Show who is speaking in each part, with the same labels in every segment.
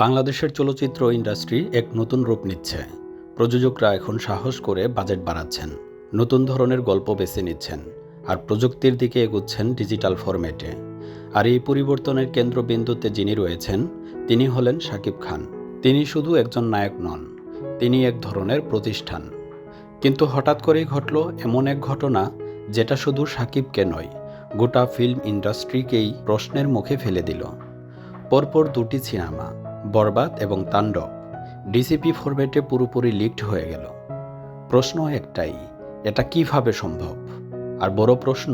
Speaker 1: বাংলাদেশের চলচ্চিত্র ইন্ডাস্ট্রি এক নতুন রূপ নিচ্ছে। প্রযোজকরা এখন সাহস করে বাজেট বাড়াচ্ছেন, নতুন ধরনের গল্প বেছে নিচ্ছেন, আর প্রযুক্তির দিকে এগুচ্ছেন ডিজিটাল ফরম্যাটে। আর এই পরিবর্তনের কেন্দ্রবিন্দুতে যিনি রয়েছেন, তিনি হলেন শাকিব খান। তিনি শুধু একজন নায়ক নন, তিনি এক ধরনের প্রতিষ্ঠান। কিন্তু হঠাৎ করেই ঘটল এমন এক ঘটনা, যেটা শুধু শাকিবকে নয়, গোটা ফিল্ম ইন্ডাস্ট্রিকেই প্রশ্নের মুখে ফেলে দিল। পরপর দুটি সিনেমা, বরবাদ এবং তাণ্ডব, ডিসিপি ফরম্যাটে পুরোপুরি লিকড হয়ে গেল। প্রশ্ন একটাই, এটা কিভাবে সম্ভব? আর বড় প্রশ্ন,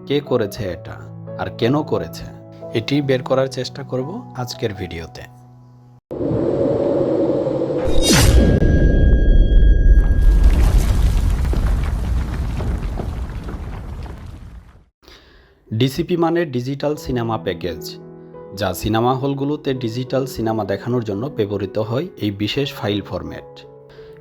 Speaker 1: কে করেছে এটা আর কেন করেছে? এটি বের করার চেষ্টা করব আজকের ভিডিওতে। ডিসিপি মানে ডিজিটাল সিনেমা প্যাকেজ, যা সিনেমা হলগুলোতে ডিজিটাল সিনেমা দেখানোর জন্য ব্যবহৃত হয় এই বিশেষ ফাইল ফরম্যাট।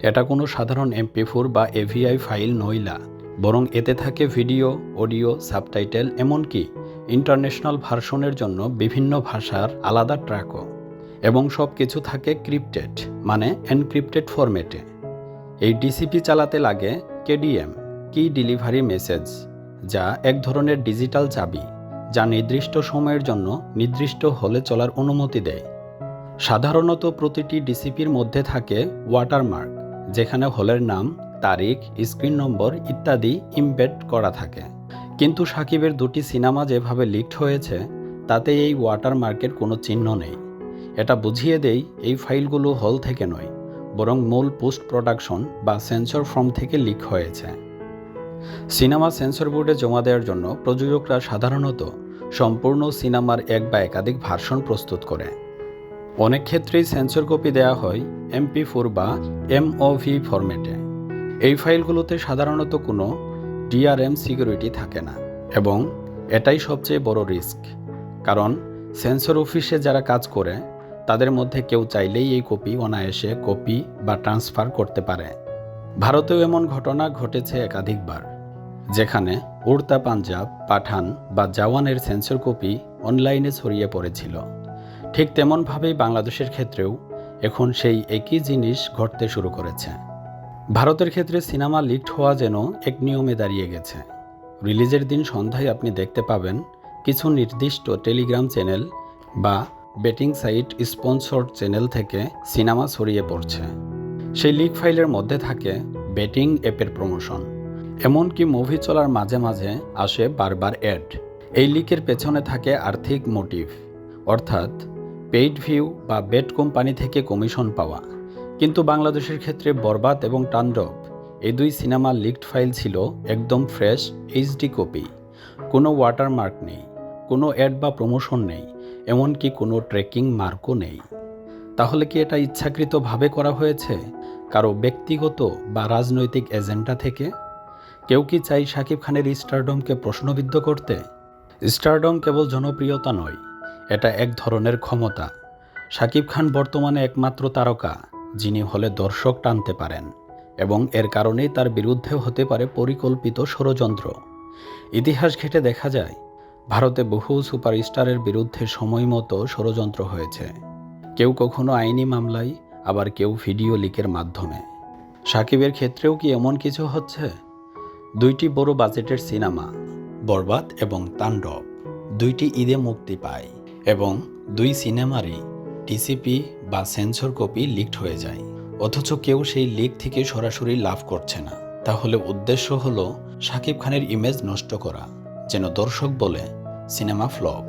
Speaker 1: এটা কোনো সাধারণ MP4 বা AVI ফাইল নইলা, বরং এতে থাকে ভিডিও, অডিও, সাবটাইটেল, এমনকি ইন্টারন্যাশনাল ভার্সনের জন্য বিভিন্ন ভাষার আলাদা ট্র্যাকও। এবং সব কিছু থাকে ক্রিপ্টেড মানে এনক্রিপ্টেড ফরম্যাটে। এই ডিসিপি চালাতে লাগে KDM, কি ডেলিভারি মেসেজ, যা এক ধরনের ডিজিটাল চাবি, যা নির্দিষ্ট সময়ের জন্য নির্দিষ্ট হলে চলার অনুমতি দেয়। সাধারণত প্রতিটি ডিসিপির মধ্যে থাকে ওয়াটারমার্ক, যেখানে হলের নাম, তারিখ, স্ক্রিন নম্বর ইত্যাদি ইমবেড করা থাকে। কিন্তু শাকিবের দুটি সিনেমা যেভাবে লিকড হয়েছে, তাতে এই ওয়াটারমার্কের কোনো চিহ্ন নেই। এটা বুঝিয়ে দেয় এই ফাইলগুলো হল থেকে নয়, বরং মূল পোস্ট প্রোডাকশন বা সেন্সর ফর্ম থেকে লিক হয়েছে। সিনেমা সেন্সর বোর্ডে জমা দেওয়ার জন্য প্রযোজকরা সাধারণত সম্পূর্ণ সিনেমার এক বা একাধিক ভার্সন প্রস্তুত করে। অনেক ক্ষেত্রেই সেন্সর কপি দেওয়া হয় MP4 বা MOV ফরম্যাটে। এই ফাইলগুলোতে সাধারণত কোনো DRM সিকিউরিটি থাকে না, এবং এটাই সবচেয়ে বড় রিস্ক। কারণ সেন্সর অফিসে যারা কাজ করে, তাদের মধ্যে কেউ চাইলেই এই কপি অনায়াসে কপি বা ট্রান্সফার করতে পারে। ভারতেও এমন ঘটনা ঘটেছে একাধিকবার, যেখানে উড়তা পাঞ্জাব, পাঠান বা জওয়ানের সেন্সর কপি অনলাইনে ছড়িয়ে পড়েছিল। ঠিক তেমনভাবেই বাংলাদেশের ক্ষেত্রেও এখন সেই একই জিনিস ঘটতে শুরু করেছে। ভারতের ক্ষেত্রে সিনেমা লিকড হওয়া যেন এক নিয়মে দাঁড়িয়ে গেছে। রিলিজের দিন সন্ধ্যায় আপনি দেখতে পাবেন কিছু নির্দিষ্ট টেলিগ্রাম চ্যানেল বা বেটিং সাইট স্পন্সর্ড চ্যানেল থেকে সিনেমা ছড়িয়ে পড়ছে। সেই লিক ফাইলের মধ্যে থাকে বেটিং অ্যাপের প্রমোশন, এমনকি মুভি চলার মাঝে মাঝে আসে বারবার অ্যাড। এই লিকের পেছনে থাকে আর্থিক মোটিভ, অর্থাৎ পেইড ভিউ বা বেট কোম্পানি থেকে কমিশন পাওয়া। কিন্তু বাংলাদেশের ক্ষেত্রে বরবাদ এবং তাণ্ডব, এই দুই সিনেমার লিকড ফাইল ছিল একদম ফ্রেশ HD কপি। কোনো ওয়াটারমার্ক নেই, কোনো অ্যাড বা প্রমোশন নেই, এমনকি কোনো ট্র্যাকিং মার্কও নেই। তাহলে কি এটা ইচ্ছাকৃতভাবে করা হয়েছে, কারো ব্যক্তিগত বা রাজনৈতিক এজেন্ডা থেকে? কেউ কি চাই শাকিব খানের স্টারডমকে প্রশ্নবিদ্ধ করতে? স্টারডম কেবল জনপ্রিয়তা নয়, এটা এক ধরনের ক্ষমতা। শাকিব খান বর্তমানে একমাত্র তারকা যিনি হলে দর্শক টানতে পারেন, এবং এর কারণেই তার বিরুদ্ধে হতে পারে পরিকল্পিত ষড়যন্ত্র। ইতিহাস ঘেঁটে দেখা যায়, ভারতে বহু সুপারস্টারের বিরুদ্ধে সময়মতো ষড়যন্ত্র হয়েছে। কেউ কখনো আইনি মামলায়, আবার কেউ ভিডিও লিকের মাধ্যমে। শাকিবের ক্ষেত্রেও কি এমন কিছু হচ্ছে? দুইটি বড় বাজেটের সিনেমা, বরবাদ এবং তাণ্ডব, দুইটি ঈদে মুক্তি পায়, এবং দুই সিনেমারই ডিসিপি বা সেন্সর কপি লিকড হয়ে যায়। অথচ কেউ সেই লিক থেকে সরাসরি লাভ করছে না। তাহলে উদ্দেশ্য হলো শাকিব খানের ইমেজ নষ্ট করা, যেন দর্শক বলে সিনেমা ফ্লপ।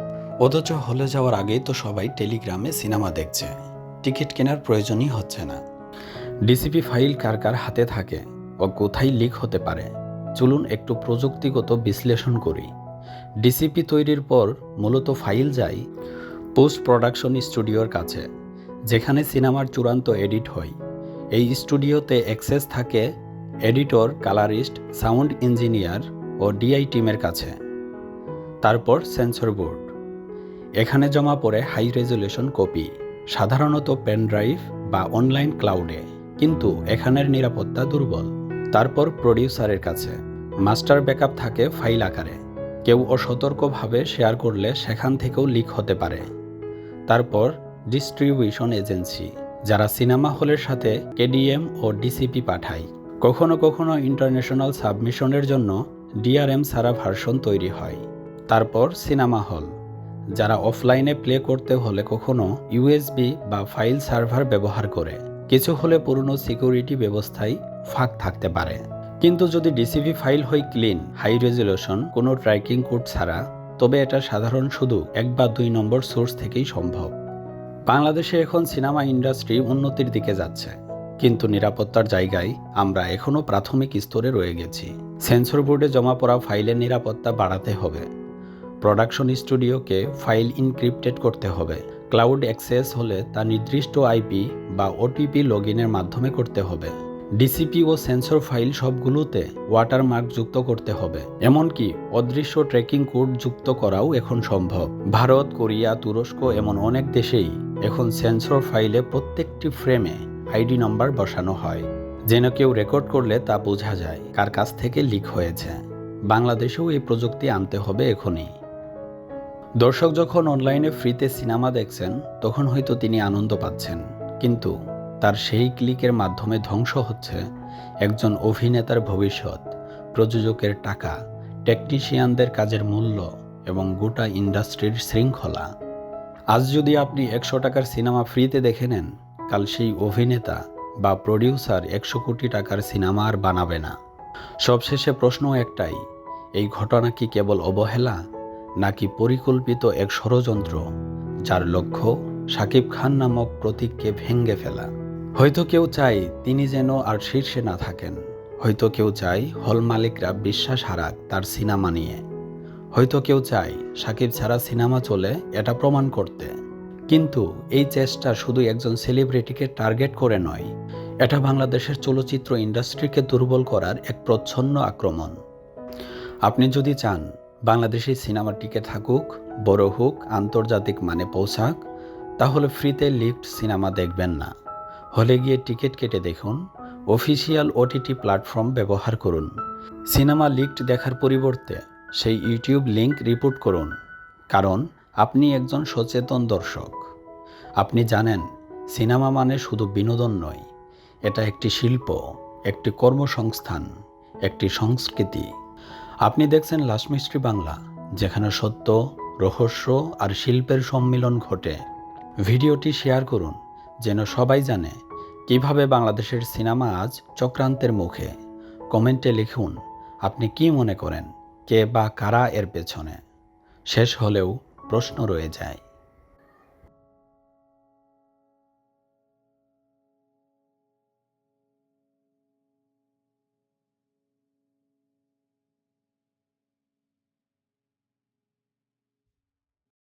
Speaker 1: অথচ হলে যাওয়ার আগেই তো সবাই টেলিগ্রামে সিনেমা দেখছে, টিকিট কেনার প্রয়োজনই হচ্ছে না। ডিসিপি ফাইল কার কার হাতে থাকে ও কোথায় লিক হতে পারে, চলুন একটু প্রযুক্তিগত বিশ্লেষণ করি। ডিসিপি তৈরির পর মূলত ফাইল যায় পোস্ট প্রোডাকশন স্টুডিওর কাছে, যেখানে সিনেমার চূড়ান্ত এডিট হয়। এই স্টুডিওতে অ্যাক্সেস থাকে এডিটর, কালারিস্ট, সাউন্ড ইঞ্জিনিয়ার ও DI টিমের কাছে। তারপর সেন্সর বোর্ড, এখানে জমা পড়ে হাই রেজুলেশন কপি, সাধারণত পেন ড্রাইভ বা অনলাইন ক্লাউডে, কিন্তু এখানের নিরাপত্তা দুর্বল। তারপর প্রডিউসারের কাছে মাস্টার ব্যাকআপ থাকে ফাইল আকারে, কেউ অসতর্কভাবে শেয়ার করলে সেখান থেকেও লিক হতে পারে। তারপর ডিস্ট্রিবিউশন এজেন্সি, যারা সিনেমা হলের সাথে কেডিএম ও ডিসিপি পাঠায়। কখনো কখনো ইন্টারন্যাশনাল সাবমিশনের জন্য ডিআরএম ছাড়া ভার্সন তৈরি হয়। তারপর সিনেমা হল, যারা অফলাইনে প্লে করতে হলে কখনো ইউএসবি বা ফাইল সার্ভার ব্যবহার করে। কিছু হলে পুরনো সিকিউরিটি ব্যবস্থায় ফাঁক থাকতে পারে। কিন্তু যদি ডিসিপি ফাইল হয় ক্লিন, হাই রেজলিউশন, কোনো ট্র্যাকিং কোড ছাড়া, তবে এটা সাধারণ শুধু 1 বা 2 নম্বর সোর্স থেকেই সম্ভব। বাংলাদেশে এখন সিনেমা ইন্ডাস্ট্রি উন্নতির দিকে যাচ্ছে, কিন্তু নিরাপত্তার জায়গায় আমরা এখনও প্রাথমিক স্তরে রয়ে গেছি। সেন্সর বোর্ডে জমা পড়া ফাইলের নিরাপত্তা বাড়াতে হবে। প্রোডাকশন স্টুডিওকে ফাইল ইনক্রিপ্টেড করতে হবে। ক্লাউড অ্যাক্সেস হলে তা নির্দিষ্ট আইপি বা ওটিপি লগইনের মাধ্যমে করতে হবে। ডিসিপি ও সেন্সর ফাইল সবগুলোতে ওয়াটারমার্ক যুক্ত করতে হবে। এমনকি অদৃশ্য ট্র্যাকিং কোড যুক্ত করাও এখন সম্ভব। ভারত, কোরিয়া, তুরস্ক এমন অনেক দেশেই এখন সেন্সর ফাইলে প্রত্যেকটি ফ্রেমে আইডি নাম্বার বসানো হয়, যেন কেউ রেকর্ড করলে তা বোঝা যায় কার কাছ থেকে লিক হয়েছে। বাংলাদেশেও এই প্রযুক্তি আনতে হবে এখনই। দর্শক যখন অনলাইনে ফ্রিতে সিনেমা দেখছেন, তখন হয়তো তিনি আনন্দ পাচ্ছেন, কিন্তু তার সেই ক্লিকের মাধ্যমে ধ্বংস হচ্ছে একজন অভিনেতার ভবিষ্যৎ, প্রযোজকের টাকা, টেকনিশিয়ানদের কাজের মূল্য এবং গোটা ইন্ডাস্ট্রির শৃঙ্খলা। আজ যদি আপনি 100 টাকার সিনেমা ফ্রিতে দেখে নেন, কাল সেই অভিনেতা বা প্রডিউসার 100 কোটি টাকার সিনেমা আর বানাবে না। সবশেষে প্রশ্ন একটাই, এই ঘটনা কি কেবল অবহেলা, নাকি পরিকল্পিত এক ষড়যন্ত্র যার লক্ষ্য শাকিব খান নামক প্রতীককে ভেঙে ফেলা? হয়তো কেউ চায় তিনি যেন আর শীর্ষে না থাকেন, হয়তো কেউ চায় হল মালিকরা বিশ্বাস হারাক তার সিনেমা নিয়ে, হয়তো কেউ চায় শাকিব ছাড়া সিনেমা চলে এটা প্রমাণ করতে। কিন্তু এই চেষ্টা শুধু একজন সেলিব্রিটিকে টার্গেট করে নয়, এটা বাংলাদেশের চলচ্চিত্র ইন্ডাস্ট্রিকে দুর্বল করার এক প্রচ্ছন্ন আক্রমণ। আপনি যদি চান বাংলাদেশি সিনেমা টিকে থাকুক, বড় হোক, আন্তর্জাতিক মানে পৌঁছাক, তাহলে ফ্রিতে লিফট সিনেমা দেখবেন না। হলে গিয়ে টিকিট কেটে দেখুন, অফিসিয়াল ওটিটি প্ল্যাটফর্ম ব্যবহার করুন। সিনেমা লিফট দেখার পরিবর্তে সেই ইউটিউব লিংক রিপোর্ট করুন, কারণ আপনি একজন সচেতন দর্শক। আপনি জানেন সিনেমা মানে শুধু বিনোদন নয়, এটা একটি শিল্প, একটি কর্মসংস্থান, একটি সংস্কৃতি। আপনি দেখছেন লাস্ট মিস্ট্রি বাংলা, যেখানে সত্য, রহস্য আর শিল্পের সম্মিলন ঘটে। ভিডিওটি শেয়ার করুন, যেন সবাই জানে কিভাবে বাংলাদেশের সিনেমা আজ চক্রান্তের মুখে। কমেন্টে লিখুন আপনি কি মনে করেন, কে বা কারা এর পেছনে। শেষ হলেও প্রশ্ন রয়ে যায়।